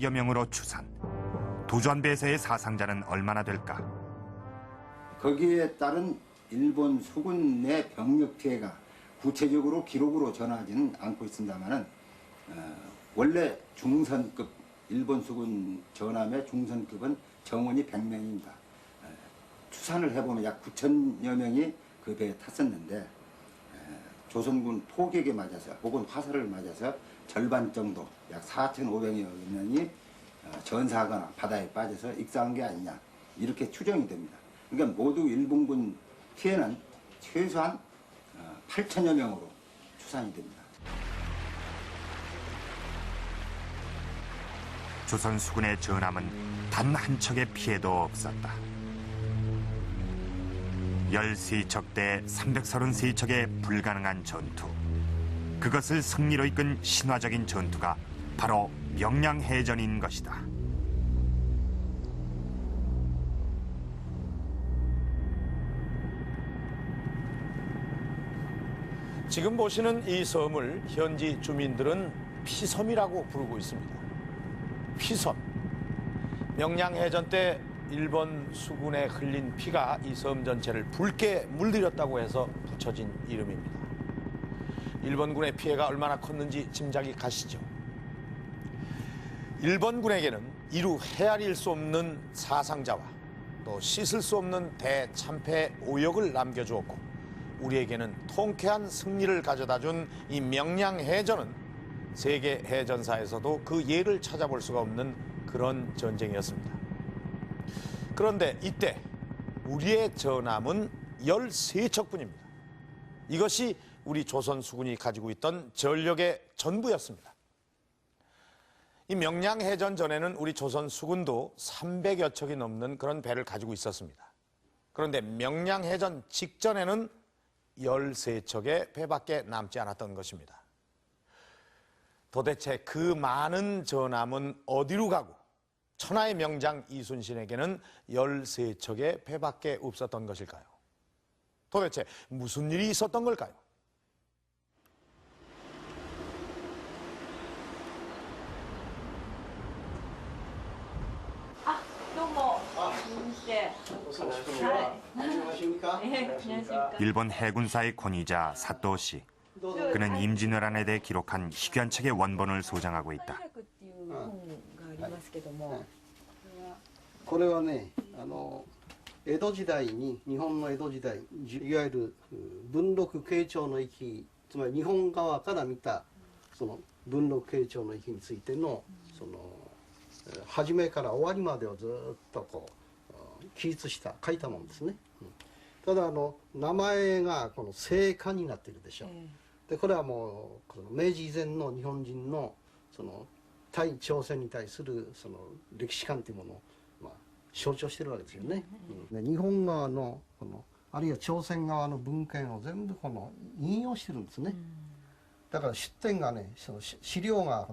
여 명으로 추산. 도주한배에서의 사상자는 얼마나 될까? 거기에 따른 일본 수군 내 병력 피해가 구체적으로 기록으로 전하지는 않고 있습니다만은 원래 중선급 일본 수군 전함의 중선급은 정원이 100명입니다. 추산을 해보면 약 9천여 명이 그 배에 탔었는데 조선군 포격에 맞아서 혹은 화살을 맞아서 절반 정도 약 4,500여 명이 전사하거나 바다에 빠져서 익사한 게 아니냐 이렇게 추정이 됩니다. 그러니까 모두 일본군 피해는 최소한 8천여 명으로 추산이 됩니다. 조선 수군의 전함은 단 한 척의 피해도 없었다. 13척 대 333척의 불가능한 전투. 그것을 승리로 이끈 신화적인 전투가 바로 명량해전인 것이다. 지금 보시는 이 섬을 현지 주민들은 피섬이라고 부르고 있습니다. 피섬. 명량해전 때 일본 수군에 흘린 피가 이 섬 전체를 붉게 물들였다고 해서 붙여진 이름입니다. 일본군의 피해가 얼마나 컸는지 짐작이 가시죠. 일본군에게는 이루 헤아릴 수 없는 사상자와 또 씻을 수 없는 대참패 오역을 남겨주었고 우리에게는 통쾌한 승리를 가져다준 이 명량해전은 세계 해전사에서도 그 예를 찾아볼 수가 없는 그런 전쟁이었습니다. 그런데 이때 우리의 전함은 13척뿐입니다. 이것이 우리 조선 수군이 가지고 있던 전력의 전부였습니다. 이 명량해전 전에는 우리 조선 수군도 300여 척이 넘는 그런 배를 가지고 있었습니다. 그런데 명량해전 직전에는 13척의 배밖에 남지 않았던 것입니다. 도대체 그 많은 전함은 어디로 가고 천하의 명장 이순신에게는 13척의 배밖에 없었던 것일까요? 도대체 무슨 일이 있었던 걸까요? 일본 해군사의 권위자 사또 씨. 그는 임진왜란에 대해 기록한 희귀한 책의 원본을 소장하고 있다. これはね、江戸時代に日本の江戸時代いわゆる文禄慶長の域、つまり日本側から見たその文禄慶長の域についてのその初めから終わりまでをずっとこう記述した書いたものですね。ただ名前がこの正漢になっているでしょ。でこれはもう明治以前の日本人のその対朝鮮に対するその歴史観というものを象徴しているわけですよね。日本側のこのあるいは朝鮮側の文献を全部この引用してるんですね。だから出典がね、その資料が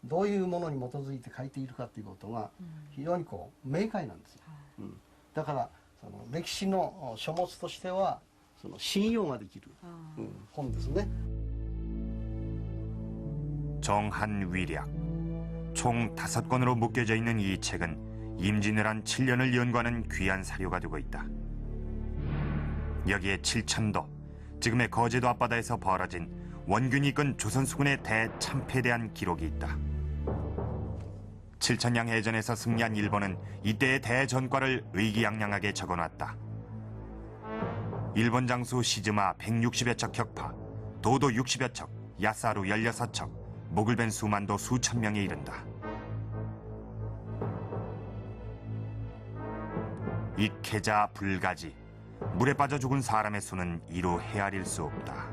どういうものに基づいて書いているかということが非常にこう明快なんですよ。だからその歴史の書物としてはその信用ができる本ですね。 정한위략. 총 5권으로 묶여져 있는 이 책은 임진왜란 7년을 연구하는 귀한 사료가 되고 있다. 여기에 7천도, 지금의 거제도 앞바다에서 벌어진 원균이 이끈 조선 수군의 대참패에 대한 기록이 있다. 7천량 해전에서 승리한 일본은 이때의 대전과를 의기양양하게 적어놨다. 일본 장수 시즈마 160여 척 격파, 도도 60여 척, 야사루 16척, 목을 벤 수만도 수천 명에 이른다. 익해자 불가지, 물에 빠져 죽은 사람의 수는 이루 헤아릴 수 없다.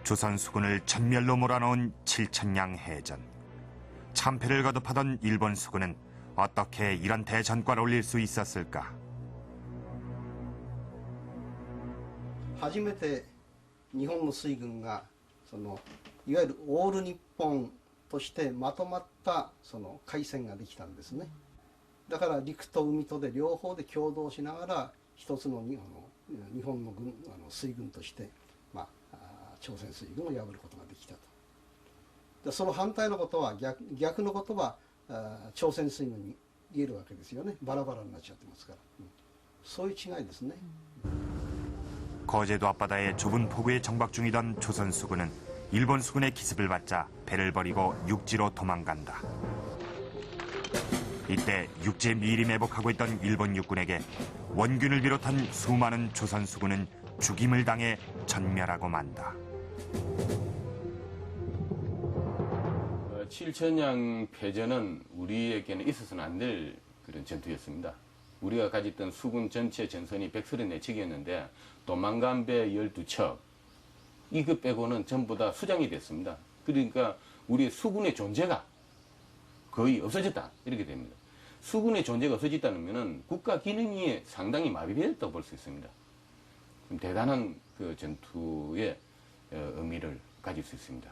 조선 수군을 전멸로 몰아넣은 7천량 해전. 참패를 거듭하던 일본 수군은 어떻게 이런 대전과를 올릴 수 있었을까? 初めて日本の水軍がそのいわゆるオール日本としてまとまったその海戦ができたんですね。だから陸と海とで両方で共同しながら一つの日本の水軍として、朝鮮水軍を破ることができたと。でその反対のことは逆のことは朝鮮スイングに言えるわけですよね。バラバラになっちゃってますから、そういう違いですね。 거제도 앞바다의 좁은 포구에 정박 중이던 조선 수군은 일본 수군의 기습을 받자 배를 버리고 육지로 도망간다. 이때 육지에 미리 매복하고 있던 일본 육군에게 원균을 비롯한 수많은 조선 수군은 죽임을 당해 전멸하고 만다. 칠천량 패전은 우리에게는 있어서는 안 될 그런 전투였습니다. 우리가 가졌던 수군 전체 전선이 134척이었는데 도망간 배 12척, 이거 빼고는 전부 다 수장이 됐습니다. 그러니까 우리의 수군의 존재가 거의 없어졌다, 이렇게 됩니다. 수군의 존재가 없어졌다는 것은 국가 기능이 상당히 마비되었다고 볼 수 있습니다. 좀 대단한 그 전투의 의미를 가질 수 있습니다.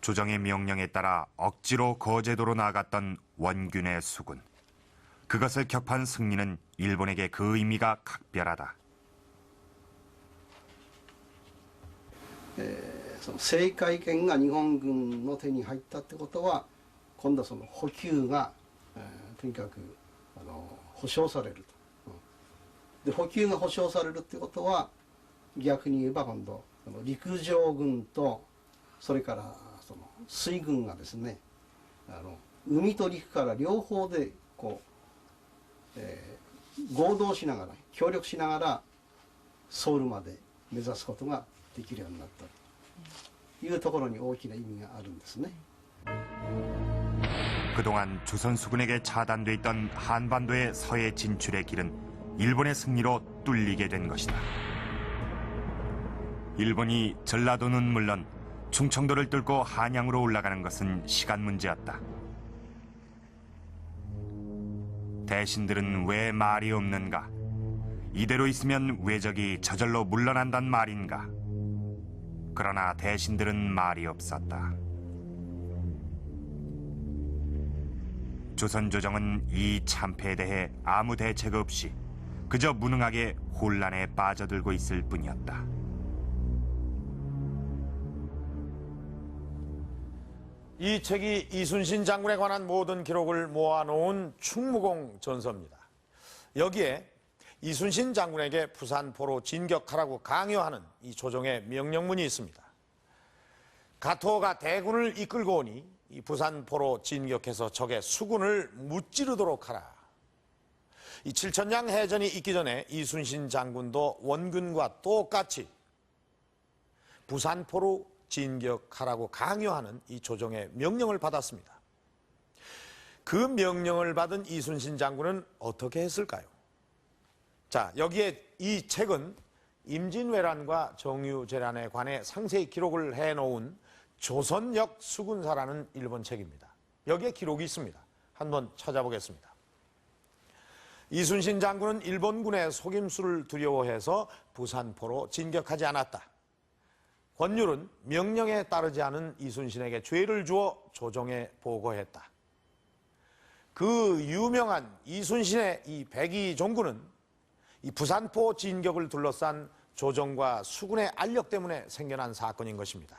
조정의 명령에 따라 억지로 거제도로 나아갔던 원균의 수군. 그것을 격파한 승리는 일본에게 그 의미가 각별하다. その制海権が日本軍の手に入ったってことは、今度はその補給が、とにかく保障されると、で補給が保障されるってことは、逆に言えば今度陸上軍とそれからその水軍がですね、海と陸から両方でこう、合同しながら協力しながらソウルまで目指すことができるようになったというところに大きな意味があるんですね。 그동안 조선 수군에게 차단돼 있던 한반도의 서해 진출의 길은 일본의 승리로 뚫리게 된 것이다. 일본이 전라도는 물론 충청도를 뚫고 한양으로 올라가는 것은 시간 문제였다. 대신들은 왜 말이 없는가? 이대로 있으면 왜적이 저절로 물러난단 말인가? 그러나 대신들은 말이 없었다. 조선 조정은 이 참패에 대해 아무 대책 없이 그저 무능하게 혼란에 빠져들고 있을 뿐이었다. 이 책이 이순신 장군에 관한 모든 기록을 모아놓은 충무공 전서입니다. 여기에 이순신 장군에게 부산포로 진격하라고 강요하는 이 조정의 명령문이 있습니다. 가토가 대군을 이끌고 오니 이 부산포로 진격해서 적의 수군을 무찌르도록 하라. 이 칠천량 해전이 있기 전에 이순신 장군도 원균과 똑같이 부산포로 진격하라고 강요하는 이 조정의 명령을 받았습니다. 그 명령을 받은 이순신 장군은 어떻게 했을까요? 자, 여기에 이 책은 임진왜란과 정유재란에 관해 상세히 기록을 해놓은 조선역 수군사라는 일본 책입니다. 여기에 기록이 있습니다. 한번 찾아보겠습니다. 이순신 장군은 일본군의 속임수를 두려워해서 부산포로 진격하지 않았다. 권율은 명령에 따르지 않은 이순신에게 죄를 주어 조정에 보고했다. 그 유명한 이순신의 이 백의종군은 이 부산포 진격을 둘러싼 조정과 수군의 알력 때문에 생겨난 사건인 것입니다.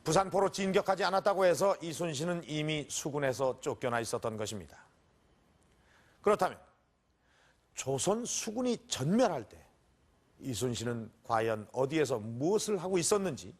부산포로 진격하지 않았다고 해서 이순신은 이미 수군에서 쫓겨나 있었던 것입니다. 그렇다면 조선 수군이 전멸할 때 이순신은 과연 어디에서 무엇을 하고 있었는지